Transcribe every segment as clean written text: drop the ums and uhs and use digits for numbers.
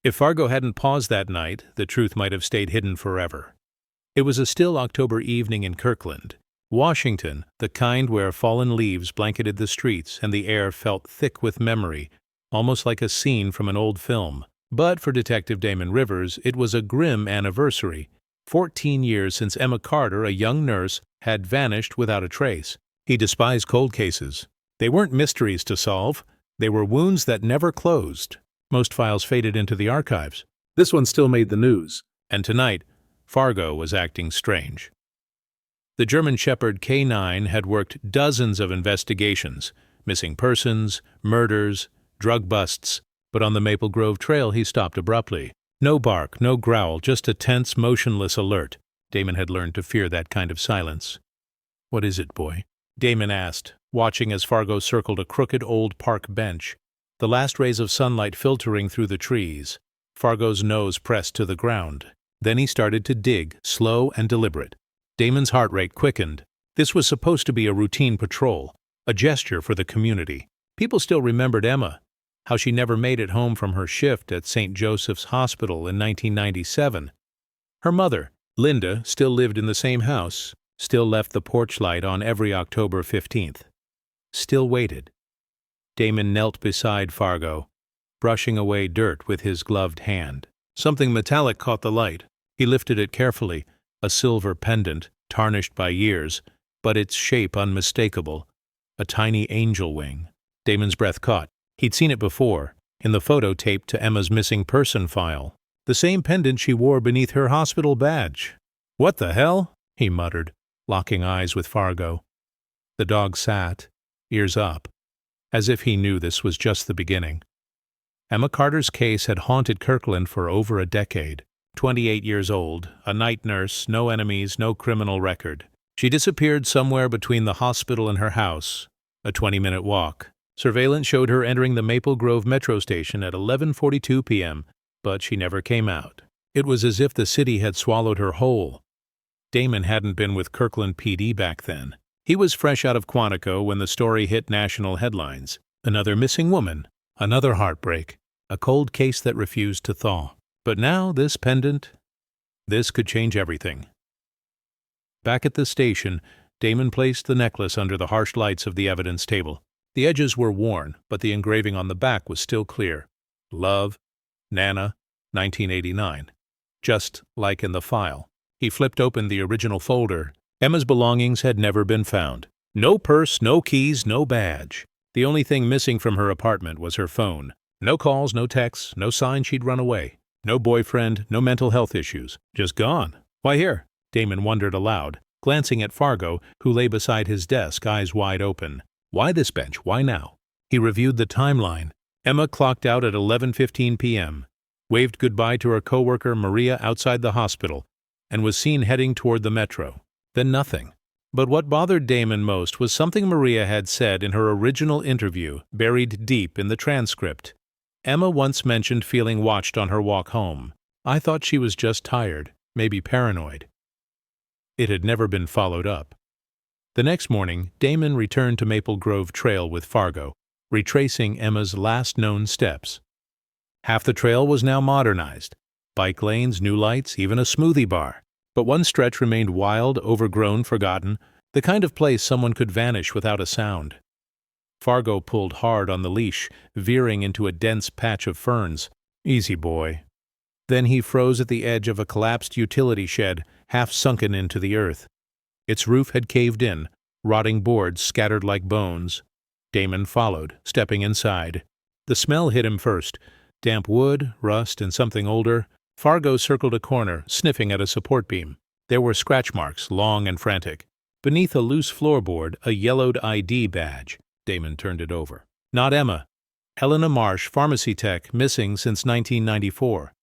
If Fargo hadn't paused that night, the truth might have stayed hidden forever. It was a still October evening in Kirkland, Washington, the kind where fallen leaves blanketed the streets and the air felt thick with memory, almost like a scene from an old film. But for Detective Damon Rivers, it was a grim anniversary. 14 years since Emma Carter, a young nurse, had vanished without a trace. He despised cold cases. They weren't mysteries to solve. They were wounds that never closed. Most files faded into the archives. This one still made the news. And tonight, Fargo was acting strange. The German Shepherd K9 had worked dozens of investigations, missing persons, murders, drug busts, but on the Maple Grove Trail he stopped abruptly. No bark, no growl, just a tense, motionless alert. Damon had learned to fear that kind of silence. "What is it, boy?" Damon asked, watching as Fargo circled a crooked old park bench, the last rays of sunlight filtering through the trees. Fargo's nose pressed to the ground. Then he started to dig, slow and deliberate. Damon's heart rate quickened. This was supposed to be a routine patrol, a gesture for the community. People still remembered Emma, how she never made it home from her shift at St. Joseph's Hospital in 1997. Her mother, Linda, still lived in the same house, still left the porch light on every October 15th. Still waited. Damon knelt beside Fargo, brushing away dirt with his gloved hand. Something metallic caught the light. He lifted it carefully, a silver pendant, tarnished by years, but its shape unmistakable. A tiny angel wing. Damon's breath caught. He'd seen it before, in the photo taped to Emma's missing person file. The same pendant she wore beneath her hospital badge. "What the hell?" he muttered, locking eyes with Fargo. The dog sat, ears up, as if he knew this was just the beginning. Emma Carter's case had haunted Kirkland for over a decade. 28 years old, a night nurse, no enemies, no criminal record. She disappeared somewhere between the hospital and her house, a 20-minute walk. Surveillance showed her entering the Maple Grove metro station at 11:42 p.m., but she never came out. It was as if the city had swallowed her whole. Damon hadn't been with Kirkland PD back then. He was fresh out of Quantico when the story hit national headlines. Another missing woman, another heartbreak, a cold case that refused to thaw. But now this pendant, this could change everything. Back at the station, Damon placed the necklace under the harsh lights of the evidence table. The edges were worn, but the engraving on the back was still clear. Love, Nana, 1989. Just like in the file. He flipped open the original folder. Emma's belongings had never been found. No purse, no keys, no badge. The only thing missing from her apartment was her phone. No calls, no texts, no sign she'd run away. No boyfriend, no mental health issues. Just gone. Why here? Damon wondered aloud, glancing at Fargo, who lay beside his desk, eyes wide open. Why this bench? Why now? He reviewed the timeline. Emma clocked out at 11:15 p.m., waved goodbye to her coworker Maria outside the hospital, and was seen heading toward the metro. Then nothing. But what bothered Damon most was something Maria had said in her original interview, buried deep in the transcript. Emma once mentioned feeling watched on her walk home. "I thought she was just tired, maybe paranoid." It had never been followed up. The next morning, Damon returned to Maple Grove Trail with Fargo, retracing Emma's last known steps. Half the trail was now modernized. Bike lanes, new lights, even a smoothie bar. But one stretch remained wild, overgrown, forgotten, the kind of place someone could vanish without a sound. Fargo pulled hard on the leash, veering into a dense patch of ferns. "Easy, boy." Then he froze at the edge of a collapsed utility shed, half sunken into the earth. Its roof had caved in, rotting boards scattered like bones. Damon followed, stepping inside. The smell hit him first. Damp wood, rust, and something older. Fargo circled a corner, sniffing at a support beam. There were scratch marks, long and frantic. Beneath a loose floorboard, a yellowed ID badge. Damon turned it over. Not Emma. Helena Marsh, pharmacy tech, missing since 1994.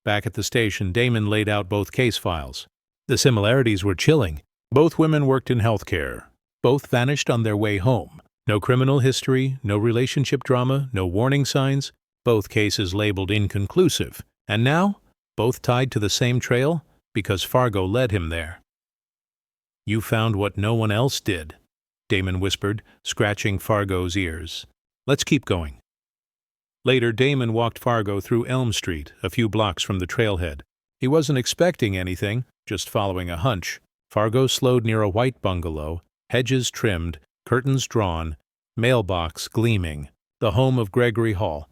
Back at the station, Damon laid out both case files. The similarities were chilling. Both women worked in healthcare. Both vanished on their way home. No criminal history, no relationship drama, no warning signs. Both cases labeled inconclusive. And now, both tied to the same trail because Fargo led him there. "You found what no one else did," Damon whispered, scratching Fargo's ears. "Let's keep going." Later, Damon walked Fargo through Elm Street, a few blocks from the trailhead. He wasn't expecting anything, just following a hunch. Fargo slowed near a white bungalow, hedges trimmed, curtains drawn, mailbox gleaming, the home of Gregory Hall.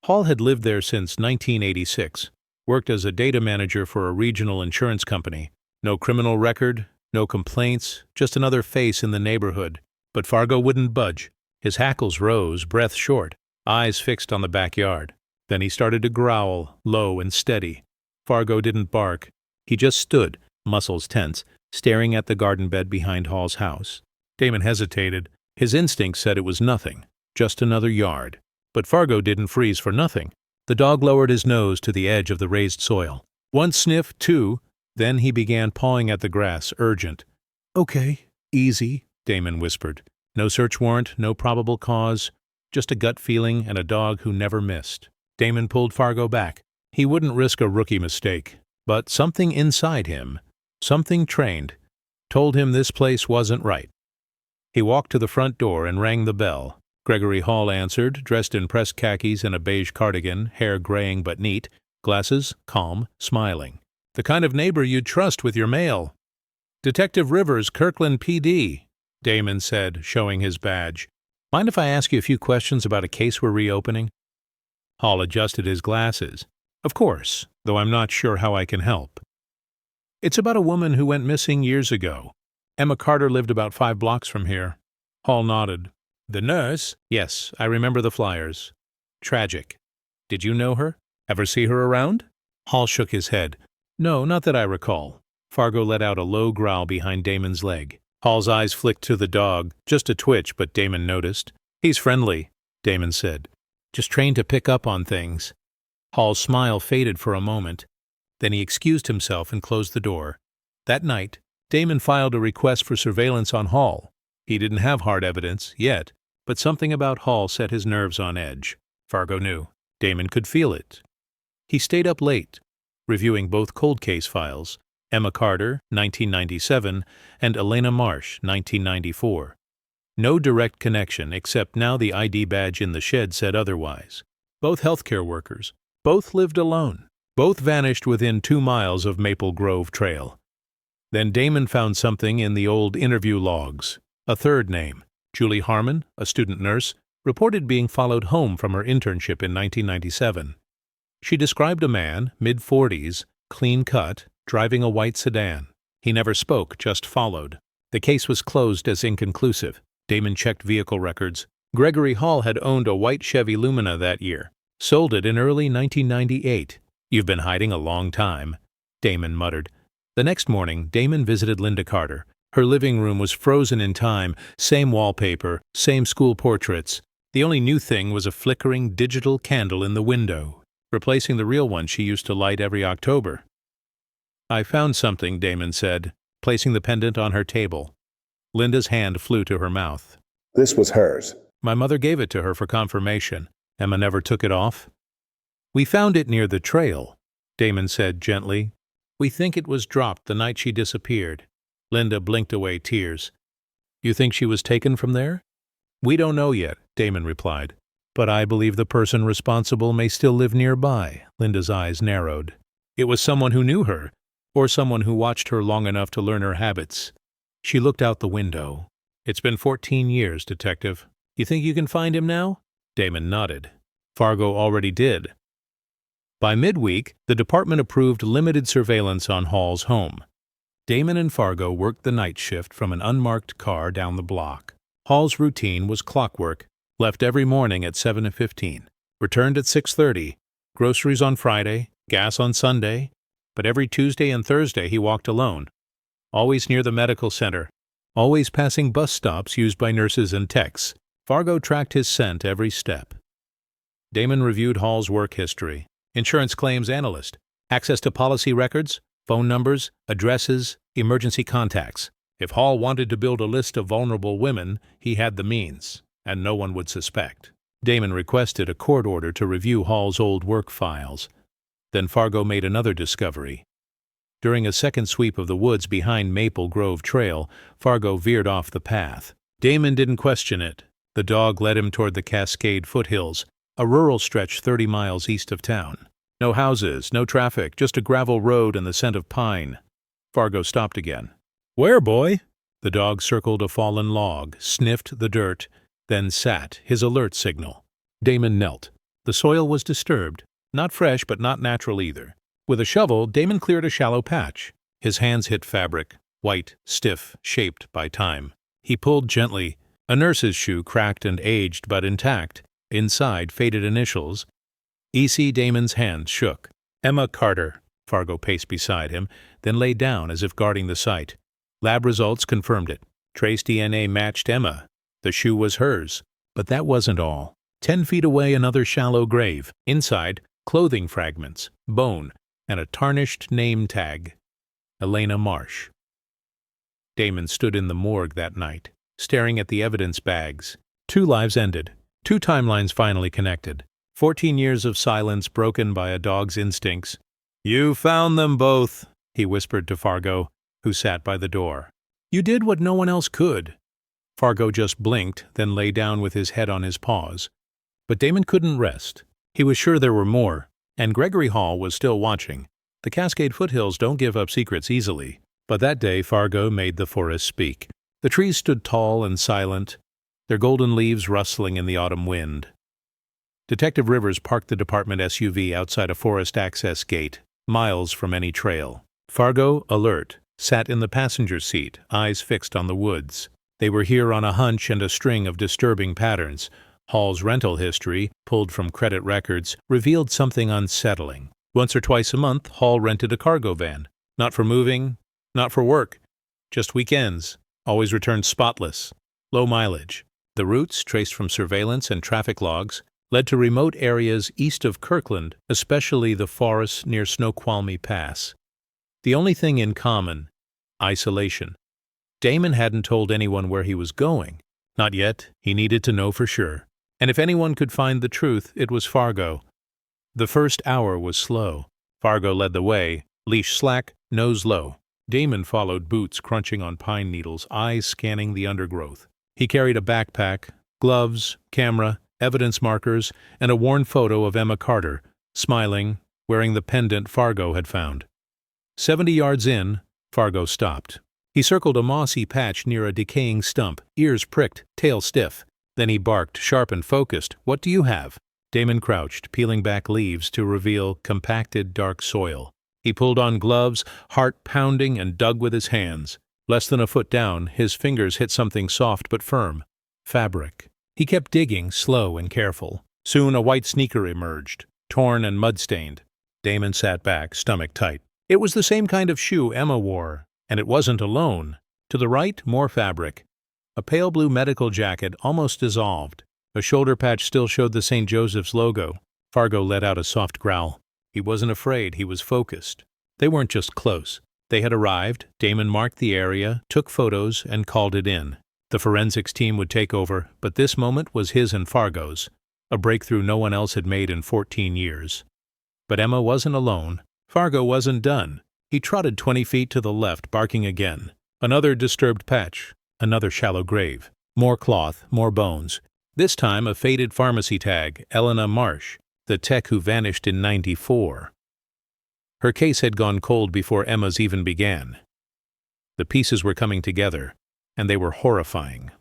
Hall had lived there since 1986, worked as a data manager for a regional insurance company. No criminal record, no complaints, just another face in the neighborhood. But Fargo wouldn't budge. His hackles rose, breath short, eyes fixed on the backyard. Then he started to growl, low and steady. Fargo didn't bark. He just stood, muscles tense, staring at the garden bed behind Hall's house. Damon hesitated. His instinct said it was nothing, just another yard. But Fargo didn't freeze for nothing. The dog lowered his nose to the edge of the raised soil. One sniff, two, then he began pawing at the grass, urgent. "Okay, easy," Damon whispered. No search warrant, no probable cause, just a gut feeling and a dog who never missed. Damon pulled Fargo back. He wouldn't risk a rookie mistake. But something inside him, something trained, told him this place wasn't right. He walked to the front door and rang the bell. Gregory Hall answered, dressed in pressed khakis and a beige cardigan, hair graying but neat, glasses, calm, smiling. "The kind of neighbor you'd trust with your mail." "Detective Rivers, Kirkland PD," Damon said, showing his badge. "Mind if I ask you a few questions about a case we're reopening?" Hall adjusted his glasses. "Of course, though I'm not sure how I can help." "It's about a woman who went missing years ago. Emma Carter lived about 5 blocks from here." Hall nodded. "The nurse?" "Yes, I remember the flyers. Tragic. Did you know her? Ever see her around?" Hall shook his head. "No, not that I recall." Fargo let out a low growl behind Damon's leg. Hall's eyes flicked to the dog, just a twitch, but Damon noticed. "He's friendly," Damon said. "Just trained to pick up on things." Hall's smile faded for a moment. Then he excused himself and closed the door. That night, Damon filed a request for surveillance on Hall. He didn't have hard evidence, yet, but something about Hall set his nerves on edge. Fargo knew. Damon could feel it. He stayed up late, reviewing both cold case files, Emma Carter, 1997, and Elena Marsh, 1994. No direct connection, except now the ID badge in the shed said otherwise. Both healthcare workers. Both lived alone. Both vanished within 2 miles of Maple Grove Trail. Then Damon found something in the old interview logs. A third name. Julie Harmon, a student nurse, reported being followed home from her internship in 1997. She described a man, mid-40s, clean-cut, driving a white sedan. He never spoke, just followed. The case was closed as inconclusive. Damon checked vehicle records. Gregory Hall had owned a white Chevy Lumina that year. Sold it in early 1998. "You've been hiding a long time," Damon muttered. The next morning, Damon visited Linda Carter. Her living room was frozen in time, same wallpaper, same school portraits. The only new thing was a flickering digital candle in the window, replacing the real one she used to light every October. "I found something," Damon said, placing the pendant on her table. Linda's hand flew to her mouth. "This was hers." "My mother gave it to her for confirmation. Emma never took it off." "We found it near the trail," Damon said gently. "We think it was dropped the night she disappeared." Linda blinked away tears. "You think she was taken from there?" "We don't know yet," Damon replied. "But I believe the person responsible may still live nearby." Linda's eyes narrowed. "It was someone who knew her, or someone who watched her long enough to learn her habits." She looked out the window. "It's been 14 years, Detective. You think you can find him now?" Damon nodded. Fargo already did. By midweek, the department approved limited surveillance on Hall's home. Damon and Fargo worked the night shift from an unmarked car down the block. Hall's routine was clockwork, left every morning at 7:15, returned at 6:30, groceries on Friday, gas on Sunday, but every Tuesday and Thursday he walked alone, always near the medical center, always passing bus stops used by nurses and techs. Fargo tracked his scent every step. Damon reviewed Hall's work history. Insurance claims analyst, access to policy records, phone numbers, addresses, emergency contacts. If Hall wanted to build a list of vulnerable women, he had the means, and no one would suspect. Damon requested a court order to review Hall's old work files. Then Fargo made another discovery. During a second sweep of the woods behind Maple Grove Trail, Fargo veered off the path. Damon didn't question it. The dog led him toward the Cascade foothills, a rural stretch 30 miles east of town. No houses, no traffic, just a gravel road and the scent of pine. Fargo stopped again. "Where, boy?" The dog circled a fallen log, sniffed the dirt, then sat, his alert signal. Damon knelt. The soil was disturbed, not fresh but not natural either. With a shovel, Damon cleared a shallow patch. His hands hit fabric, white, stiff, shaped by time. He pulled gently. A nurse's shoe, cracked and aged but intact. Inside, faded initials. E.C. Damon's hand shook. "Emma Carter." Fargo paced beside him, then lay down as if guarding the site. Lab results confirmed it. Trace DNA matched Emma. The shoe was hers. But that wasn't all. 10 feet away, another shallow grave. Inside, clothing fragments, bone, and a tarnished name tag. Elena Marsh. Damon stood in the morgue that night, staring at the evidence bags. 2 lives ended. 2 timelines finally connected. 14 years of silence broken by a dog's instincts. "You found them both," he whispered to Fargo, who sat by the door. "You did what no one else could." Fargo just blinked, then lay down with his head on his paws. But Damon couldn't rest. He was sure there were more, and Gregory Hall was still watching. The Cascade foothills don't give up secrets easily. But that day Fargo made the forest speak. The trees stood tall and silent, their golden leaves rustling in the autumn wind. Detective Rivers parked the department SUV outside a forest access gate, miles from any trail. Fargo, alert, sat in the passenger seat, eyes fixed on the woods. They were here on a hunch and a string of disturbing patterns. Hall's rental history, pulled from credit records, revealed something unsettling. Once or twice a month, Hall rented a cargo van. Not for moving, not for work. Just weekends. Always returned spotless. Low mileage. The routes, traced from surveillance and traffic logs, led to remote areas east of Kirkland, especially the forests near Snoqualmie Pass. The only thing in common: isolation. Damon hadn't told anyone where he was going. Not yet. He needed to know for sure. And if anyone could find the truth, it was Fargo. The first hour was slow. Fargo led the way, leash slack, nose low. Damon followed, boots crunching on pine needles, eyes scanning the undergrowth. He carried a backpack, gloves, camera, evidence markers, and a worn photo of Emma Carter, smiling, wearing the pendant Fargo had found. 70 yards in, Fargo stopped. He circled a mossy patch near a decaying stump, ears pricked, tail stiff. Then he barked, sharp and focused. "What do you have?" Damon crouched, peeling back leaves to reveal compacted dark soil. He pulled on gloves, heart pounding, and dug with his hands. Less than a foot down, his fingers hit something soft but firm. Fabric. He kept digging, slow and careful. Soon a white sneaker emerged, torn and mud-stained. Damon sat back, stomach tight. It was the same kind of shoe Emma wore, and it wasn't alone. To the right, more fabric. A pale blue medical jacket, almost dissolved. A shoulder patch still showed the St. Joseph's logo. Fargo let out a soft growl. He wasn't afraid, he was focused. They weren't just close. They had arrived, Damon marked the area, took photos, and called it in. The forensics team would take over, but this moment was his and Fargo's, a breakthrough no one else had made in 14 years. But Emma wasn't alone. Fargo wasn't done. He trotted 20 feet to the left, barking again. Another disturbed patch, another shallow grave. More cloth, more bones. This time a faded pharmacy tag, Elena Marsh, the tech who vanished in '94. Her case had gone cold before Emma's even began. The pieces were coming together, and they were horrifying.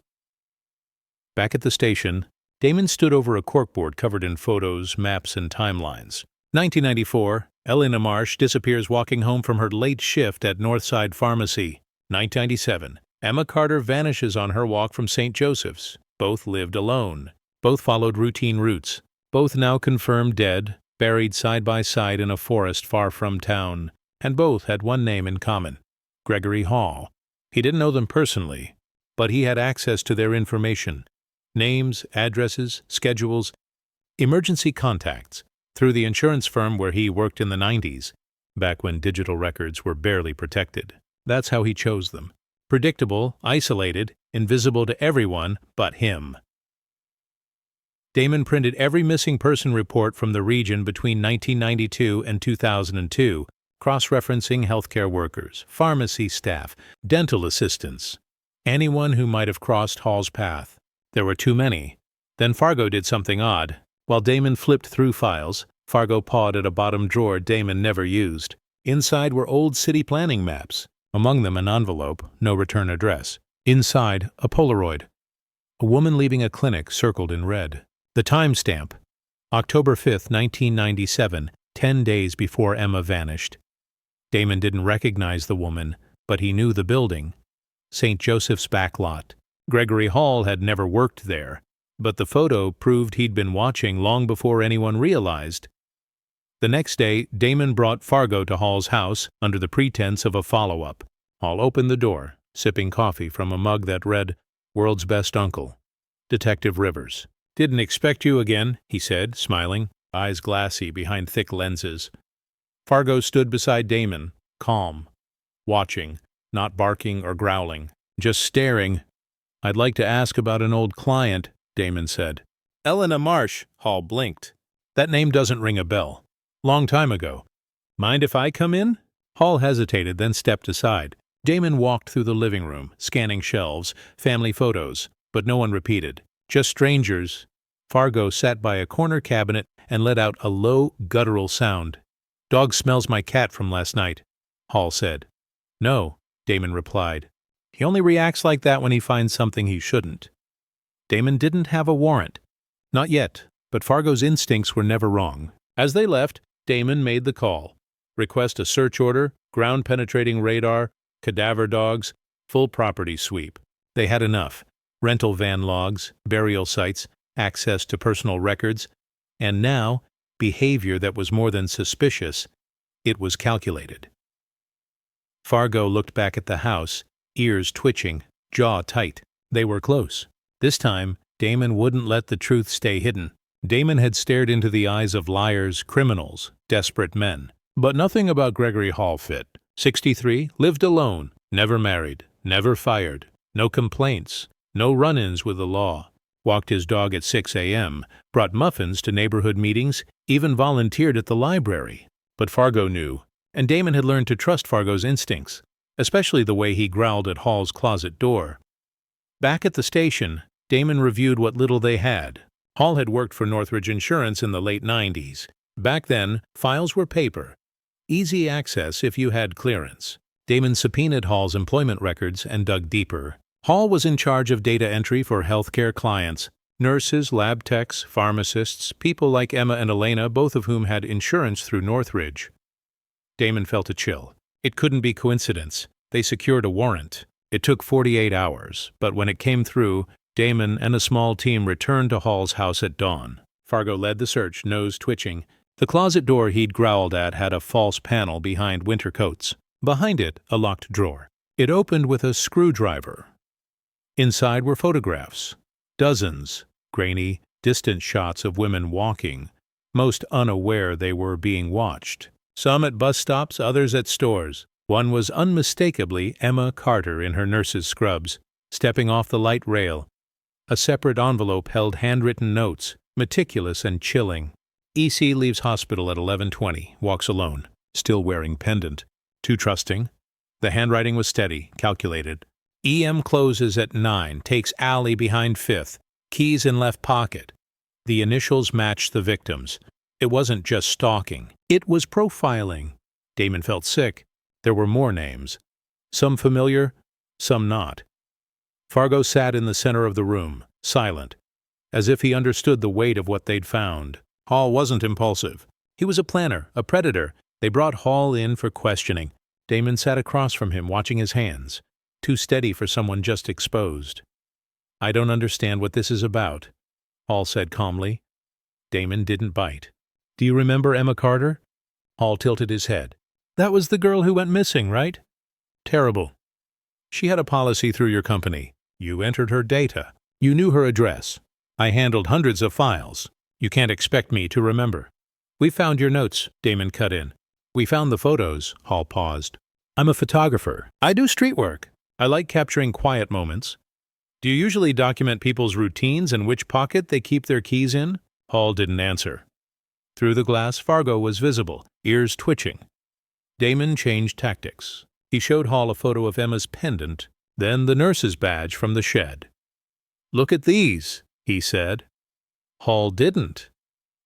Back at the station, Damon stood over a corkboard covered in photos, maps, and timelines. 1994, Elena Marsh disappears walking home from her late shift at Northside Pharmacy. 1997, Emma Carter vanishes on her walk from St. Joseph's. Both lived alone. Both followed routine routes. Both now confirmed dead, buried side by side in a forest far from town. And both had one name in common: Gregory Hall. He didn't know them personally, but he had access to their information. Names, addresses, schedules, emergency contacts, through the insurance firm where he worked in the '90s, back when digital records were barely protected. That's how he chose them. Predictable, isolated, invisible to everyone but him. Damon printed every missing person report from the region between 1992 and 2002, cross-referencing healthcare workers, pharmacy staff, dental assistants, anyone who might have crossed Hall's path. There were too many. Then Fargo did something odd. While Damon flipped through files, Fargo pawed at a bottom drawer Damon never used. Inside were old city planning maps, among them an envelope, no return address. Inside, a Polaroid. A woman leaving a clinic circled in red. The timestamp, October 5th, 1997, 10 days before Emma vanished. Damon didn't recognize the woman, but he knew the building. St. Joseph's back lot. Gregory Hall had never worked there, but the photo proved he'd been watching long before anyone realized. The next day, Damon brought Fargo to Hall's house under the pretense of a follow-up. Hall opened the door, sipping coffee from a mug that read, "World's Best Uncle, Detective Rivers." "Didn't expect you again," he said, smiling, eyes glassy behind thick lenses. Fargo stood beside Damon, calm, watching, not barking or growling, just staring. "I'd like to ask about an old client," Damon said. "Elena Marsh," Hall blinked. "That name doesn't ring a bell. Long time ago. Mind if I come in?" Hall hesitated, then stepped aside. Damon walked through the living room, scanning shelves, family photos, but no one repeated. Just strangers. Fargo sat by a corner cabinet and let out a low, guttural sound. "Dog smells my cat from last night," Hall said. "No," Damon replied. "He only reacts like that when he finds something he shouldn't." Damon didn't have a warrant. Not yet, but Fargo's instincts were never wrong. As they left, Damon made the call. Request a search order, ground-penetrating radar, cadaver dogs, full property sweep. They had enough. Rental van logs, burial sites, access to personal records, and now, behavior that was more than suspicious. It was calculated. Fargo looked back at the house, ears twitching, jaw tight. They were close. This time, Damon wouldn't let the truth stay hidden. Damon had stared into the eyes of liars, criminals, desperate men. But nothing about Gregory Hall fit. 63, lived alone, never married, never fired, no complaints, no run-ins with the law. Walked his dog at 6 a.m., brought muffins to neighborhood meetings, even volunteered at the library. But Fargo knew, and Damon had learned to trust Fargo's instincts, especially the way he growled at Hall's closet door. Back at the station, Damon reviewed what little they had. Hall had worked for Northridge Insurance in the late 90s. Back then, files were paper. Easy access if you had clearance. Damon subpoenaed Hall's employment records and dug deeper. Hall was in charge of data entry for healthcare clients. Nurses, lab techs, pharmacists, people like Emma and Elena, both of whom had insurance through Northridge. Damon felt a chill. It couldn't be coincidence. They secured a warrant. It took 48 hours, but when it came through, Damon and a small team returned to Hall's house at dawn. Fargo led the search, nose twitching. The closet door he'd growled at had a false panel behind winter coats. Behind it, a locked drawer. It opened with a screwdriver. Inside were photographs. Dozens. Grainy, distant shots of women walking, most unaware they were being watched. Some at bus stops, others at stores. One was unmistakably Emma Carter in her nurse's scrubs, stepping off the light rail. A separate envelope held handwritten notes, meticulous and chilling. EC leaves hospital at 11:20, walks alone, still wearing pendant. Too trusting. The handwriting was steady, calculated. EM closes at 9, takes alley behind 5th, keys in left pocket. The initials matched the victims. It wasn't just stalking. It was profiling. Damon felt sick. There were more names. Some familiar, some not. Fargo sat in the center of the room, silent, as if he understood the weight of what they'd found. Hall wasn't impulsive. He was a planner, a predator. They brought Hall in for questioning. Damon sat across from him, watching his hands, too steady for someone just exposed. "I don't understand what this is about," Hall said calmly. Damon didn't bite. "Do you remember Emma Carter?" Hall tilted his head. "That was the girl who went missing, right?" "Terrible. She had a policy through your company. You entered her data. You knew her address. I handled hundreds of files. You can't expect me to remember." "We found your notes," Damon cut in. "We found the photos," Hall paused. "I'm a photographer. I do street work. I like capturing quiet moments." "Do you usually document people's routines and which pocket they keep their keys in?" Hall didn't answer. Through the glass, Fargo was visible, ears twitching. Damon changed tactics. He showed Hall a photo of Emma's pendant, then the nurse's badge from the shed. "Look at these," he said. Hall didn't.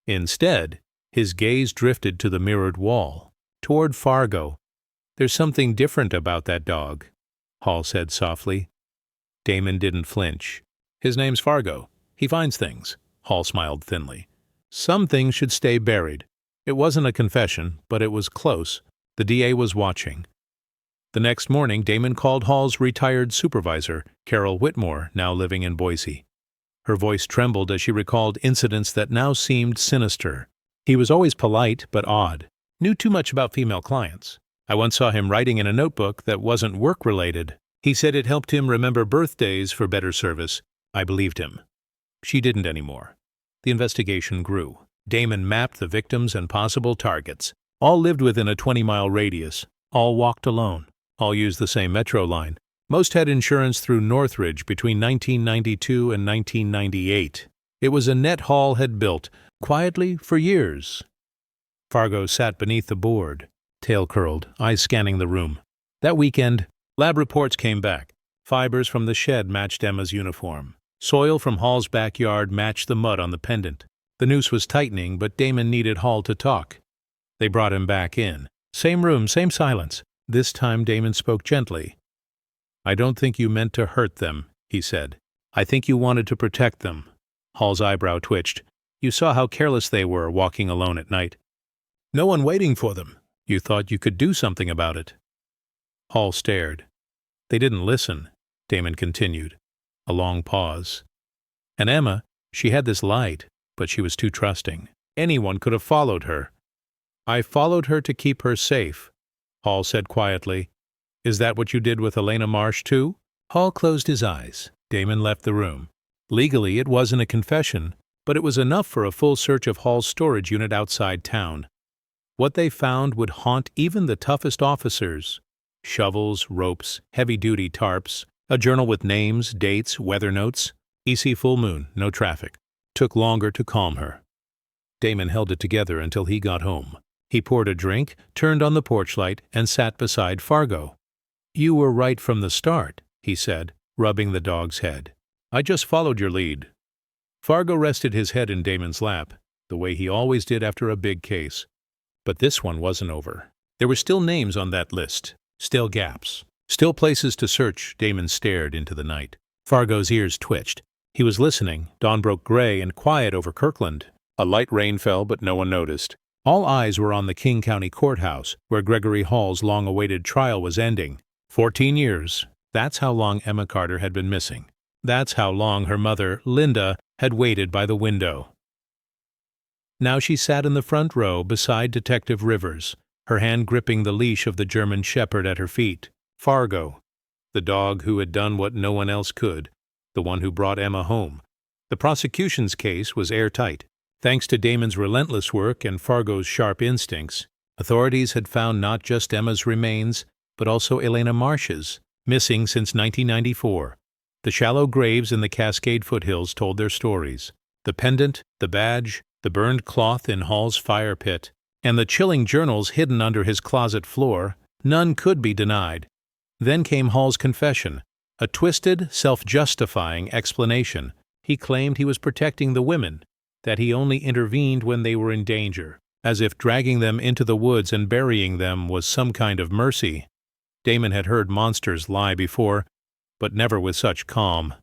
Instead, his gaze drifted to the mirrored wall, toward Fargo. "There's something different about that dog," Hall said softly. Damon didn't flinch. "His name's Fargo. He finds things," Hall smiled thinly. "Some things should stay buried." It wasn't a confession, but it was close. The DA was watching. The next morning, Damon called Hall's retired supervisor, Carol Whitmore, now living in Boise. Her voice trembled as she recalled incidents that now seemed sinister. "He was always polite, but odd. Knew too much about female clients. I once saw him writing in a notebook that wasn't work-related. He said it helped him remember birthdays for better service. I believed him." She didn't anymore. The investigation grew. Damon mapped the victims and possible targets. All lived within a 20-mile radius. All walked alone. All used the same metro line. Most had insurance through Northridge between 1992 and 1998. It was a net Hall had built, quietly for years. Fargo sat beneath the board, tail curled, eyes scanning the room. That weekend, lab reports came back. Fibers from the shed matched Emma's uniform. Soil from Hall's backyard matched the mud on the pendant. The noose was tightening, but Damon needed Hall to talk. They brought him back in. Same room, same silence. This time Damon spoke gently. "I don't think you meant to hurt them," he said. "I think you wanted to protect them." Hall's eyebrow twitched. "You saw how careless they were walking alone at night. No one waiting for them. You thought you could do something about it." Hall stared. "They didn't listen," Damon continued. A long pause. "And Emma, she had this light, but she was too trusting. Anyone could have followed her." "I followed her to keep her safe," Hall said quietly. "Is that what you did with Elena Marsh, too?" Hall closed his eyes. Damon left the room. Legally, it wasn't a confession, but it was enough for a full search of Hall's storage unit outside town. What they found would haunt even the toughest officers. Shovels, ropes, heavy-duty tarps, a journal with names, dates, weather notes. EC full moon, no traffic. Took longer to calm her. Damon held it together until he got home. He poured a drink, turned on the porch light, and sat beside Fargo. "You were right from the start," he said, rubbing the dog's head. "I just followed your lead." Fargo rested his head in Damon's lap, the way he always did after a big case. But this one wasn't over. There were still names on that list, still gaps, still places to search. Damon stared into the night. Fargo's ears twitched. He was listening. Dawn broke gray and quiet over Kirkland. A light rain fell, but no one noticed. All eyes were on the King County Courthouse, where Gregory Hall's long-awaited trial was ending. 14 years. That's how long Emma Carter had been missing. That's how long her mother, Linda, had waited by the window. Now she sat in the front row beside Detective Rivers, her hand gripping the leash of the German shepherd at her feet. Fargo, the dog who had done what no one else could, the one who brought Emma home. The prosecution's case was airtight. Thanks to Damon's relentless work and Fargo's sharp instincts, authorities had found not just Emma's remains, but also Elena Marsh's, missing since 1994. The shallow graves in the Cascade foothills told their stories. The pendant, the badge, the burned cloth in Hall's fire pit, and the chilling journals hidden under his closet floor, none could be denied. Then came Hall's confession, a twisted, self-justifying explanation. He claimed he was protecting the women, that he only intervened when they were in danger, as if dragging them into the woods and burying them was some kind of mercy. Damon had heard monsters lie before, but never with such calm.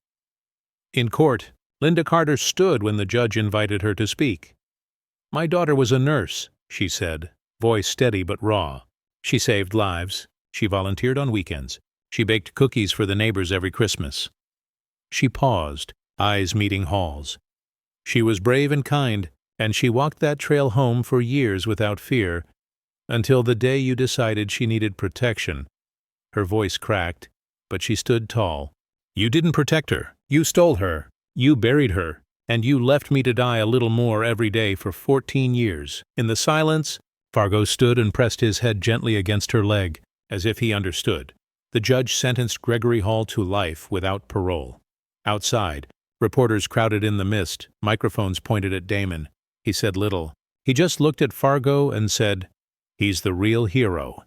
In court, Linda Carter stood when the judge invited her to speak. "My daughter was a nurse," she said, voice steady but raw. "She saved lives. She volunteered on weekends. She baked cookies for the neighbors every Christmas." She paused, eyes meeting Hall's. "She was brave and kind, and she walked that trail home for years without fear, until the day you decided she needed protection." Her voice cracked, but she stood tall. "You didn't protect her. You stole her. You buried her. And you left me to die a little more every day for 14 years. In the silence, Fargo stood and pressed his head gently against her leg, as if he understood. The judge sentenced Gregory Hall to life without parole. Outside, reporters crowded in the mist, microphones pointed at Damon. He said little. He just looked at Fargo and said, "He's the real hero."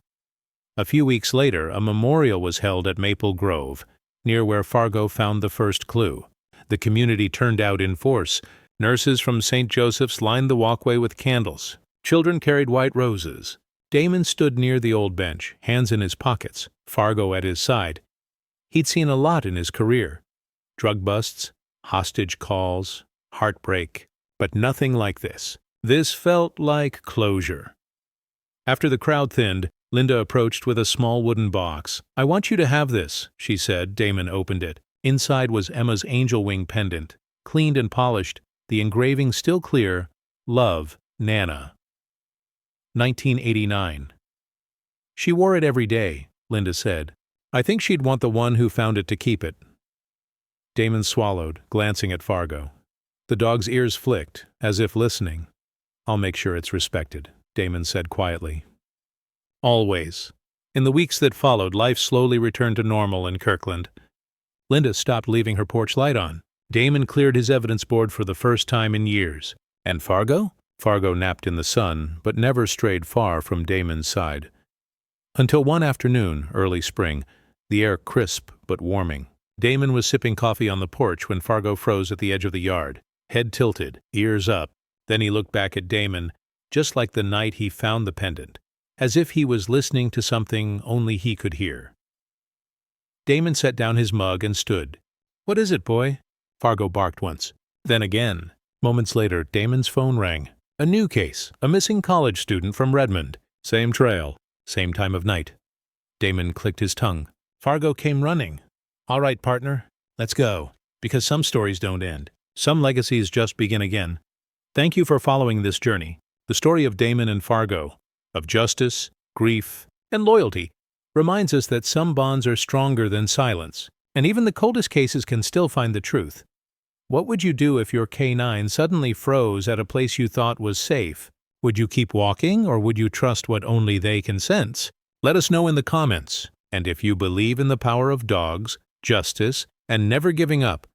A few weeks later, a memorial was held at Maple Grove, near where Fargo found the first clue. The community turned out in force. Nurses from St. Joseph's lined the walkway with candles. Children carried white roses. Damon stood near the old bench, hands in his pockets, Fargo at his side. He'd seen a lot in his career. Drug busts, hostage calls, heartbreak, but nothing like this. This felt like closure. After the crowd thinned, Linda approached with a small wooden box. "I want you to have this," she said. Damon opened it. Inside was Emma's angel wing pendant, cleaned and polished, the engraving still clear, "Love, Nana." 1989. "She wore it every day," Linda said. "I think she'd want the one who found it to keep it." Damon swallowed, glancing at Fargo. The dog's ears flicked, as if listening. "I'll make sure it's respected," Damon said quietly. Always. In the weeks that followed, life slowly returned to normal in Kirkland. Linda stopped leaving her porch light on. Damon cleared his evidence board for the first time in years. And Fargo? Fargo napped in the sun, but never strayed far from Damon's side. Until one afternoon, early spring, the air crisp but warming. Damon was sipping coffee on the porch when Fargo froze at the edge of the yard, head tilted, ears up. Then he looked back at Damon, just like the night he found the pendant, as if he was listening to something only he could hear. Damon set down his mug and stood. "What is it, boy?" Fargo barked once. Then again. Moments later, Damon's phone rang. A new case, a missing college student from Redmond. Same trail, same time of night. Damon clicked his tongue. Fargo came running. "All right, partner, let's go. Because some stories don't end. Some legacies just begin again. Thank you for following this journey. The story of Damon and Fargo, of justice, grief, and loyalty, reminds us that some bonds are stronger than silence, and even the coldest cases can still find the truth. What would you do if your canine suddenly froze at a place you thought was safe? Would you keep walking, or would you trust what only they can sense? Let us know in the comments. And if you believe in the power of dogs, justice, and never giving up,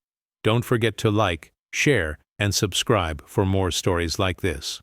don't forget to like, share, and subscribe for more stories like this.